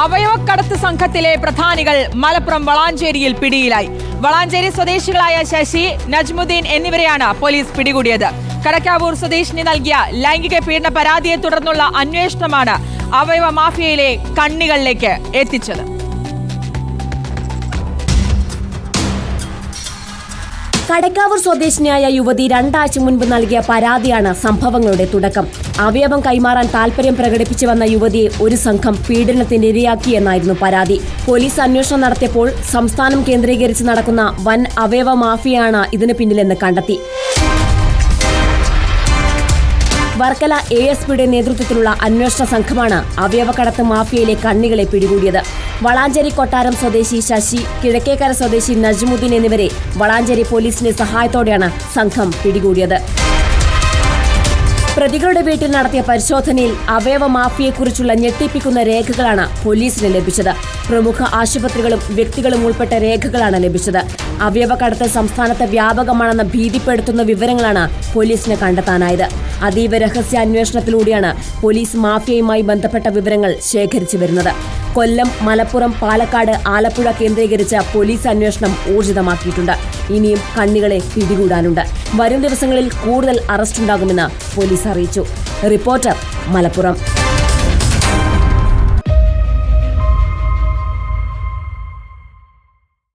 അവയവക്കടത്ത് സംഘത്തിലെ പ്രധാനികൾ മലപ്പുറം വളാഞ്ചേരിയിൽ പിടിയിലായി. വളാഞ്ചേരി സ്വദേശികളായ ശശി, നജ്മുദ്ദീൻ എന്നിവരെയാണ് പോലീസ് പിടികൂടിയത്. കടക്കാവൂർ സ്വദേശിനി നൽകിയ ലൈംഗിക പീഡന പരാതിയെ തുടർന്നുള്ള അന്വേഷണമാണ് അവയവ മാഫിയയിലെ കണ്ണികളിലേക്ക് എത്തിച്ചത്. കടക്കാവൂർ സ്വദേശിനിയായ യുവതി 2 ആഴ്ച മുൻപ് നൽകിയ പരാതിയാണ് സംഭവങ്ങളുടെ തുടക്കം. അവയവം കൈമാറാൻ താൽപര്യം പ്രകടിപ്പിച്ചു വന്ന യുവതിയെ ഒരു സംഘം പീഡനത്തിന് ഇരയാക്കിയെന്നായിരുന്നു പരാതി. പോലീസ് അന്വേഷണം നടത്തിയപ്പോൾ സംസ്ഥാനം കേന്ദ്രീകരിച്ച് നടക്കുന്ന വൻ അവയവ മാഫിയയാണ് ഇതിന് പിന്നിലെന്ന് കണ്ടെത്തി. വർക്കല ASPയുടെ നേതൃത്വത്തിലുള്ള അന്വേഷണ സംഘമാണ് അവയവക്കടത്ത് മാഫിയയിലെ കണ്ണികളെ പിടികൂടിയത്. വളാഞ്ചേരി കൊട്ടാരം സ്വദേശി ശശി, കിഴക്കേക്കര സ്വദേശി നജ്മുദ്ദീൻ എന്നിവരെ വളാഞ്ചേരി പോലീസിന്റെ സഹായത്തോടെയാണ് സംഘം പിടികൂടിയത്. പ്രതികളുടെ വീട്ടിൽ നടത്തിയ പരിശോധനയിൽ അവയവ മാഫിയെക്കുറിച്ചുള്ള ഞെട്ടിപ്പിക്കുന്ന രേഖകളാണ് പോലീസിന് ലഭിച്ചത്. പ്രമുഖ ആശുപത്രികളും വ്യക്തികളും ഉൾപ്പെട്ട രേഖകളാണ് ലഭിച്ചത്. അവയവക്കടത്ത് സംസ്ഥാനത്ത് വ്യാപകമാണെന്ന ഭീതിപ്പെടുത്തുന്ന വിവരങ്ങളാണ് പോലീസിന് കണ്ടെത്താനായത്. അതീവ രഹസ്യ അന്വേഷണത്തിലൂടെയാണ് പോലീസ് മാഫിയയുമായി ബന്ധപ്പെട്ട വിവരങ്ങൾ ശേഖരിച്ചു വരുന്നത്. കൊല്ലം, മലപ്പുറം, പാലക്കാട്, ആലപ്പുഴ കേന്ദ്രീകരിച്ച പോലീസ് അന്വേഷണം ഊർജിതമാക്കിയിട്ടുണ്ട്. ഇനിയും കണ്ണികളെ പിടികൂടാനുണ്ട്. വരും ദിവസങ്ങളിൽ കൂടുതൽ അറസ്റ്റുണ്ടാകുമെന്ന് പോലീസ് അറിയിച്ചു. റിപ്പോർട്ടർ, മലപ്പുറം.